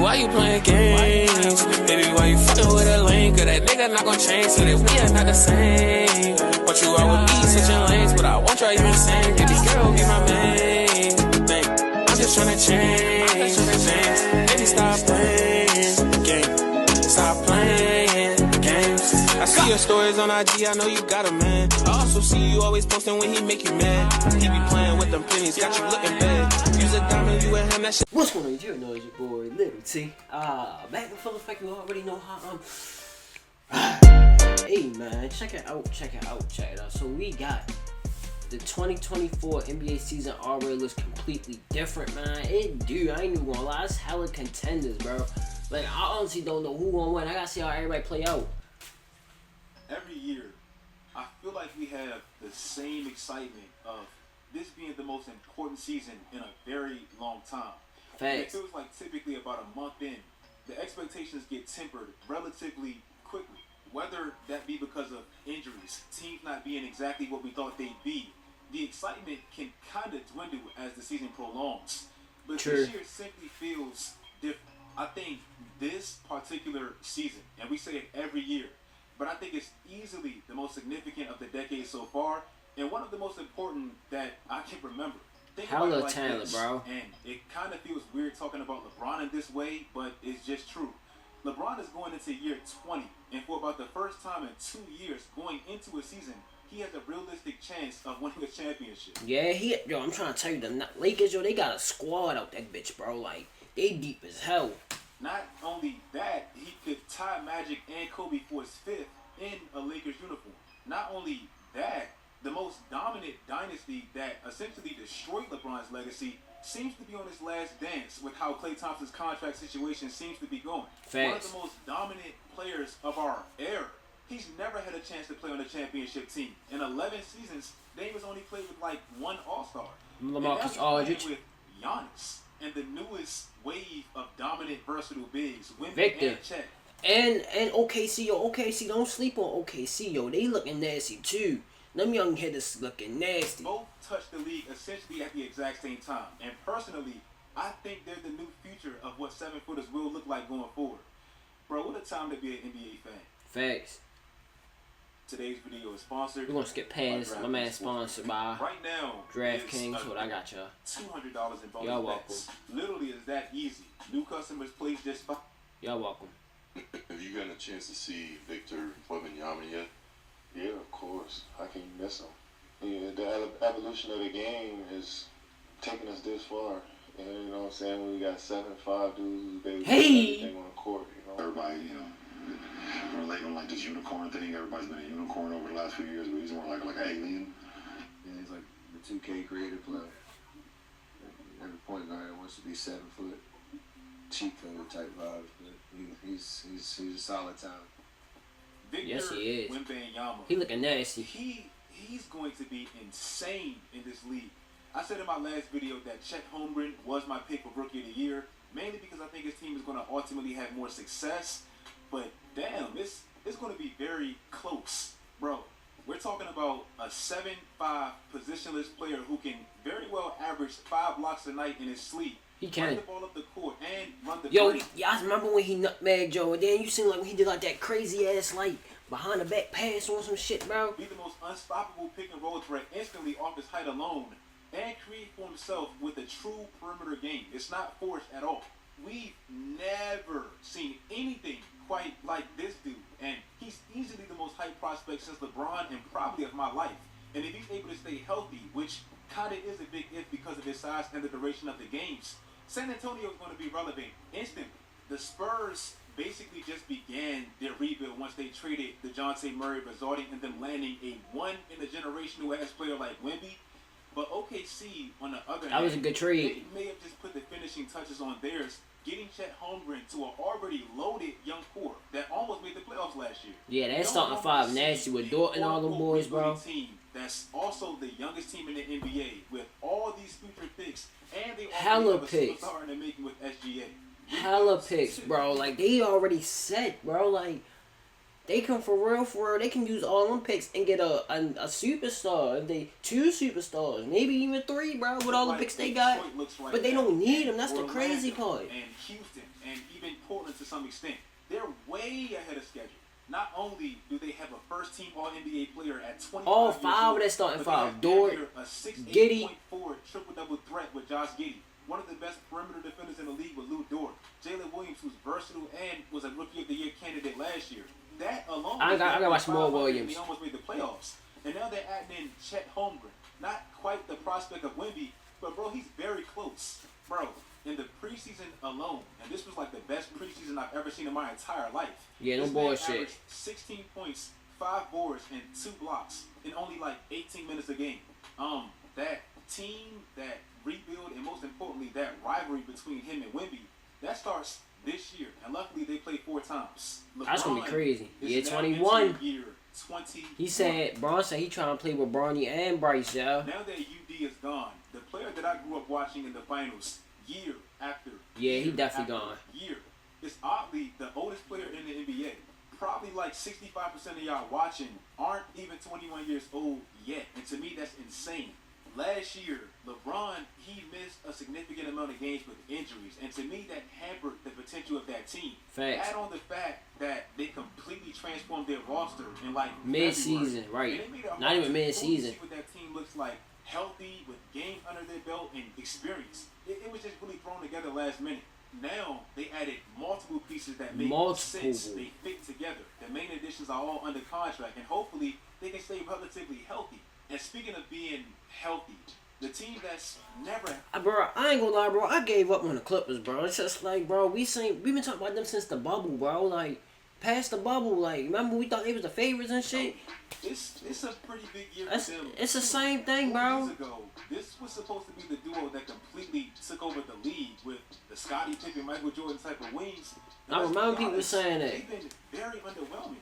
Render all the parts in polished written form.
why you playing games? Baby, why you fucking with a lame? Cause that nigga not gon' change, so that we are not the same. But you out with me, switching lanes, but I won't try you insane. Baby girl, be my main thing. I'm just tryna change things. Baby, stop playing games. Stop playing games. I see your stories on IG, I know you got a man. I also see you always posting when he make you mad. He be playing with them pennies, got you looking bad. Use a diamond, you and him, that shit. What's going on? You know it's your boy Little T. Back in full effect, you already know how hey man, check it out. So we got the 2024 NBA season already looks completely different, man. It do, I ain't even gonna lie, it's hella contenders, bro. Like, I honestly don't know who gonna win. I gotta see how everybody play out. Every year, I feel like we have the same excitement of this being the most important season in a very long time. Facts. It feels like typically about a month in, the expectations get tempered relatively quickly. Whether that be because of injuries, teams not being exactly what we thought they'd be, the excitement can kind of dwindle as the season prolongs. But True. this year simply feels different. I think this particular season, and we say it every year, but I think it's easily the most significant of the decade so far, and one of the most important that I can remember. Think about it Hella like talent, this, bro. And it kind of feels weird talking about LeBron in this way, but it's just true. LeBron is going into year 20, and for about the first time in 2 years going into a season, he has a realistic chance of winning a championship. Yeah, I'm trying to tell you, the Lakers, they got a squad out that bitch, bro. Like, they deep as hell. Not only that, he could tie Magic and Kobe for his fifth in a Lakers uniform. Not only that, the most dominant dynasty that essentially destroyed LeBron's legacy seems to be on his last dance with how Klay Thompson's contract situation seems to be going. Facts. One of the most dominant players of our era. He's never had a chance to play on a championship team. In 11 seasons, Davis only played with like one All-Star. LaMarcus Aldridge. With Giannis and the newest wave of dominant, versatile bigs, Wemby Victor. and Chet. And OKC, OKC, don't sleep on OKC, yo. They looking nasty too. Them young hitters looking nasty. Both touched the league essentially at the exact same time. And personally, I think they're the new future of what 7-footers will look like going forward. Bro, what a time to be an NBA fan. Facts. Today's video is sponsored. We're gonna skip past my man sponsored by right now, DraftKings. What I got, y'all? $200 in bonus Y'all bets. Literally, it's that easy. New customers place just $5. Y'all welcome. Have you gotten a chance to see Victor Wembanyama yet? Yeah, of course. How can you miss him? Yeah, the evolution of the game is taking us this far. And you know what I'm saying? When we got 7'5" dudes who's everything on the court, you know. Everybody, relate on like this unicorn thing. Everybody's been a unicorn over the last few years, but he's more like an alien. Yeah, he's like the 2K creative player. Every point guard wants to be 7 foot, cheap code type vibes, but he's a solid talent. Victor Yes, he is. Wembanyama. He looking nasty. He's going to be insane in this league. I said in my last video that Chet Holmgren was my pick for Rookie of the Year, mainly because I think his team is going to ultimately have more success. But damn, it's going to be very close, bro. We're talking about a 7'5" positionless player who can very well average 5 blocks a night in his sleep. He can. Run the ball up the court and run the Yo, break. yeah, I remember when he nutmegged Joe, and then you seen like when he did like that crazy ass like behind the back pass on some shit, bro. Be the most unstoppable pick and roll threat instantly off his height alone, and create for himself with a true perimeter game. It's not forced at all. We've never seen anything quite like this dude, and he's easily the most hyped prospect since LeBron and probably of my life. And if he's able to stay healthy, which kind of is a big if because of his size and the duration of the games, San Antonio is going to be relevant instantly. The Spurs basically just began their rebuild once they traded DeJounte Murray, resulting in them landing a one-in-a-generational ass player like Wemby. But OKC, on the other hand, That was a good trade. they may have just put the finishing touches on theirs, getting Chet Holmgren to an already loaded young core that almost made the playoffs last year. Yeah, that starting five nasty with Dort and all them boys, bro. Team that's also the youngest team in the NBA with all these future picks, and they Hella already have a picks. superstar in the making with SGA. Hella picks, bro. Like, they already set, bro. Like, they come for real. They can use all them picks and get a superstar. If they 2 superstars, maybe even 3, bro, with all the picks they got. But they don't need them. That's the crazy part. And Houston and even Portland to some extent. They're way ahead of schedule. Not only do they have a first-team All-NBA player at 25 All years five old, of that starting but they five. have Dort, damn near a 6'8", Giddey. 0.4 triple-double threat with Josh Giddey. One of the best perimeter defenders in the league with Lou Dort. Jalen Williams, who's versatile and was a Rookie of the Year candidate last year. That alone, I gotta watch more 500, Williams. They almost made the playoffs. And now they're adding in Chet Holmgren. Not quite the prospect of Wemby, but bro, he's very close. Bro, in the preseason alone, and this was like the best preseason I've ever seen in my entire life. Yeah, no This man bullshit. averaged 16 points, 5 boards, and 2 blocks in only like 18 minutes a game. That team, that rebuild, and most importantly, that rivalry between him and Wemby, that starts this year. And luckily, they play 4 times. That's gonna be LeBron crazy. is Year now 21. into year 20. He said, Braun said he trying to play with Bronny and Bryce, yo. Now that UD is gone, the player that I grew up watching in the finals, year after Yeah, he year definitely after gone. year, is oddly the oldest player in the NBA. Probably like 65% of y'all watching aren't even 21 years old yet. And to me, that's insane. Last year, LeBron, he missed a significant amount of games with injuries. And to me, that hampered the potential of that team. Facts. Add on the fact that they completely transformed their roster in like Mid-season, February. right. And they made it Not hard even to mid-season. see what that team looks like, healthy, with games under their belt and experience. It was just really thrown together last minute. Now they added multiple pieces that make sense. They fit together. The main additions are all under contract, and hopefully they can stay relatively healthy. And speaking of being healthy, the team that's never Bro, I ain't gonna lie, bro. I gave up on the Clippers, bro. It's just like, bro, we've been talking about them since the bubble, bro. Like, past the bubble, like, remember we thought they was the favorites and shit? it's a pretty big year It's for them. the same thing, 4 bro. years ago, this was supposed to be the duo that completely took over the league with the Scottie Pippen, Michael Jordan type of wings. And I let's be remember people honest, saying that. They've been very underwhelming.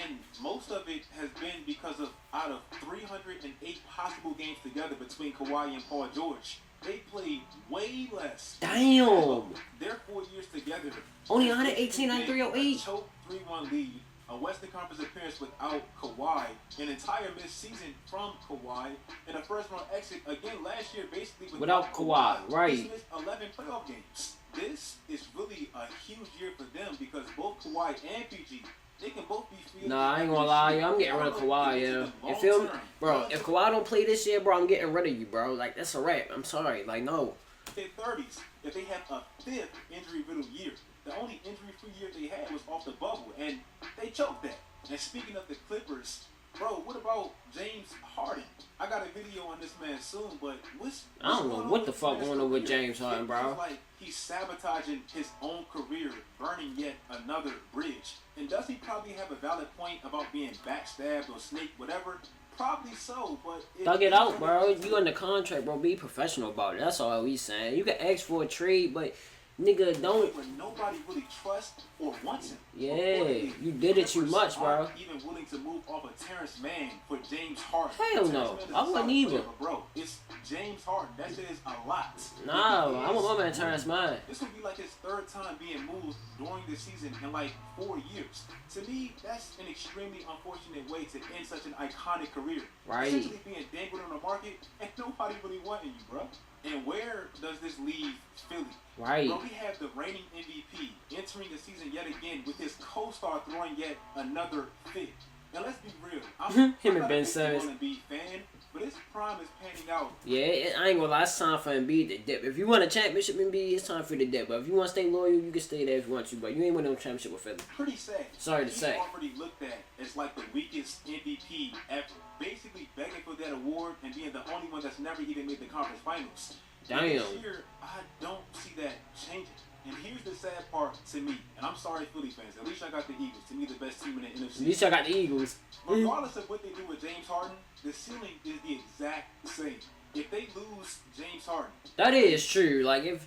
And most of it has been because of out of 308 possible games together between Kawhi and Paul George, they played way less. Damn. Their 4 years together. Only 118 out of 308? A choke 3-1 lead, a Western Conference appearance without Kawhi, an entire mid-season from Kawhi, and a first-round exit again last year basically Without Kawhi, right. He's missed 11 playoff games. This is really a huge year for them because both Kawhi and PG, they can both be free. Nah, I ain't gonna lie, yo. I'm getting rid of Kawhi, yo. You feel me? Bro, if Kawhi don't play this year, bro, I'm getting rid of you, bro. Like, that's a wrap. I'm sorry. Like, no. Their 30s, if they have a 5th injury-riddled year. The only injury-free year they had was off the bubble, and they choked that. And speaking of the Clippers, bro, what about James Harden? I got a video on this man soon, but what's I don't know going on what the with fuck this going on with career? James Harden, It bro. feels like he's sabotaging his own career, burning yet another bridge. And does he probably have a valid point about being backstabbed or snaked, whatever? Probably so, but Thug it out, bro. You under contract, bro. Be professional about it. That's all we saying. You can ask for a trade, but nigga, don't. When nobody really trusts or wants him. Yeah, Reportedly, you did it too Clippers much, bro. aren't even willing to move off of Terrence Mann for James Harden. Hell no. Terrence Mann is I a wouldn't solid either. player, but bro, it's James Harden. That says a lot. Nah, If he I want is- my man Terrence Mann. This would be like his 3rd time being moved during the season in like 4 years. To me, that's an extremely unfortunate way to end such an iconic career. Right. Essentially being dangled on the market and nobody really wanting you, bro. And where does this leave Philly? Right. Bro, we have the reigning MVP entering the season yet again with his co-star throwing yet another fit. Now let's be real. I'm Him and not a Ben big Simmons. Joel Embiid fan, but his prime is panning out. Yeah, I ain't gonna lie. It's time for Embiid to dip. If you want a championship, Embiid, it's time for you to dip. But if you want to stay loyal, you can stay there if you want to. But you ain't winning no championship with Philly. Pretty sad. Sorry to He's say. already looked at as like the weakest MVP ever. Basically begging for that award and being the only one that's never even made the conference finals. Damn. And this year, I don't see that changing. And here's the sad part to me, and I'm sorry, Philly fans. At least I got the Eagles. To me, the best team in the NFC. At least I got the Eagles. Regardless of what they do with James Harden, the ceiling is the exact same. If they lose James Harden, That is true. Like, if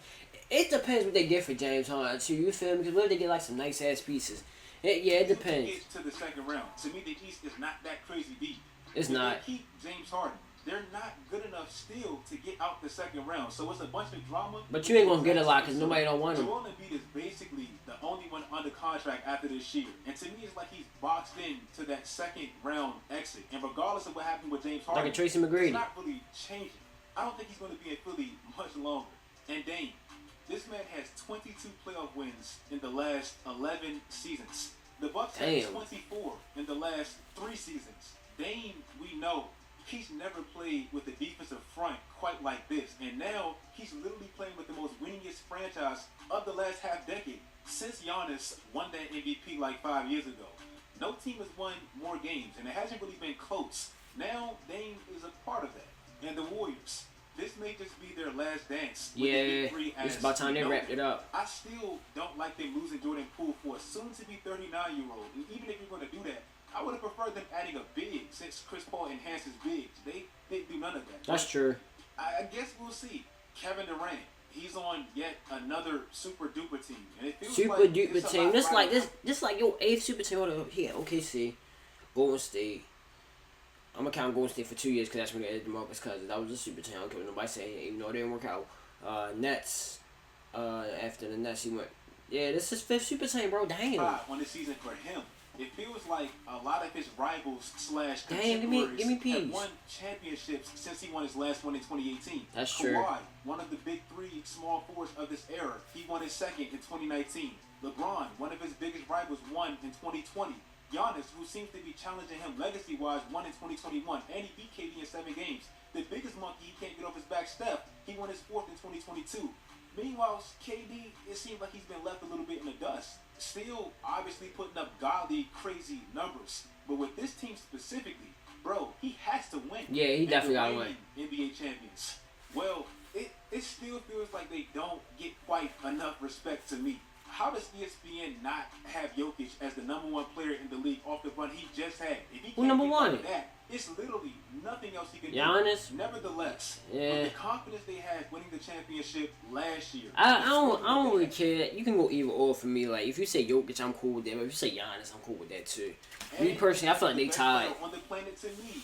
it depends what they get for James Harden, too. You feel me? Because what if they get like some nice ass pieces? Yeah, it you can depends. get to the second round. To me, the East is not that crazy deep. It's If not. They keep James Harden. They're not good enough still to get out the second round. So it's a bunch of drama. But you ain't gonna get a lot because nobody don't want him. Joel Embiid is basically the only one under contract after this year. And to me, it's like he's boxed in to that second round exit. And regardless of what happened with James Harden, Like a Tracy it's McGrady. not really changing. I don't think he's going to be in Philly much longer. And Dame, this man has 22 playoff wins in the last 11 seasons. The Bucks have 24 in the last 3 seasons. Dame, we know, he's never played with a defensive front quite like this. And now he's literally playing with the most winningest franchise of the last half decade. Since Giannis won that MVP like 5 years ago, no team has won more games, and it hasn't really been close. Now Dame is a part of that. And the Warriors, this may just be their last dance. Yeah, it's about time they wrapped it up. I still don't like them losing Jordan Poole for a soon-to-be 39-year-old. And even if you're going to do that, I would have preferred them adding a big, since Chris Paul enhances bigs. They didn't do none of that. That's true. I guess we'll see. Kevin Durant, he's on yet another super duper team, and it feels super like duper it's a team. lot Just like right this, like your 8th super team. Hold on, here, OKC, Golden State. I'm gonna count Golden State for 2 years because that's when they added DeMarcus Cousins. That was a super team. I don't care what nobody say, even though it didn't work out. Nets. After the Nets, he went. Yeah, this is 5th super team, bro. Damn. on the season for him. It feels like a lot of his rivals / Dang, give me contemporaries peace. have won championships since he won his last one in 2018. That's true. Kawhi, one of the big 3 small forwards of this era, he won his second in 2019. LeBron, one of his biggest rivals, won in 2020. Giannis, who seems to be challenging him legacy-wise, won in 2021, and he beat KD in 7 games. The biggest monkey he can't get off his back, Steph, he won his 4th in 2022. Meanwhile, KD, it seems like he's been left a little bit in the dust. Still, obviously putting up godly, crazy numbers. But with this team specifically, bro, he has to win. Yeah, he definitely got to win. NBA champions. Well, it still feels like they don't get quite enough respect to me. How does ESPN not have Jokic as the #1 player in the league off the run he just had? If he Who number one? that, it's literally nothing else he can Giannis? do. Nevertheless, Yeah. with the confidence they had winning the championship last year, I don't really care. You can go either or for me. Like if you say Jokic, I'm cool with that. But if you say Giannis, I'm cool with that too. Me personally, I feel like they best tied. player on the planet to me,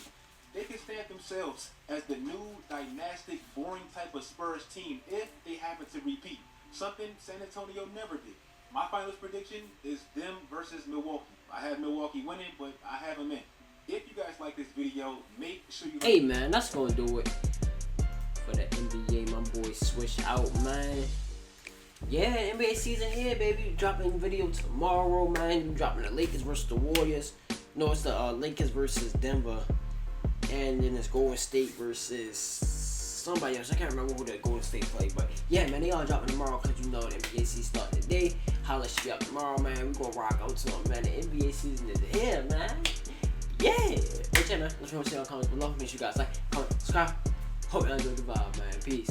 they can stamp themselves as the new dynastic, boring type of Spurs team if they happen to repeat. Something San Antonio never did. My finals prediction is them versus Milwaukee. I have Milwaukee winning, but I have them in. If you guys like this video, make sure you Hey man, that's gonna do it for the NBA. My boy Swish out, man. Yeah, NBA season here, baby. Dropping video tomorrow, man. Dropping the Lakers versus the Warriors. No, it's the Lakers versus Denver, and then it's Golden State versus somebody else. I can't remember who the Golden State played, but yeah, man, they all dropping tomorrow because you know the NBA season starting today. Holla shit up tomorrow, man. We gonna rock out to them, man. The NBA season is here, man. Yeah. Hey, man. Let me know what you say in the comments below. Make sure you guys like, comment, subscribe. Hope you enjoyed the vibe, man. Peace.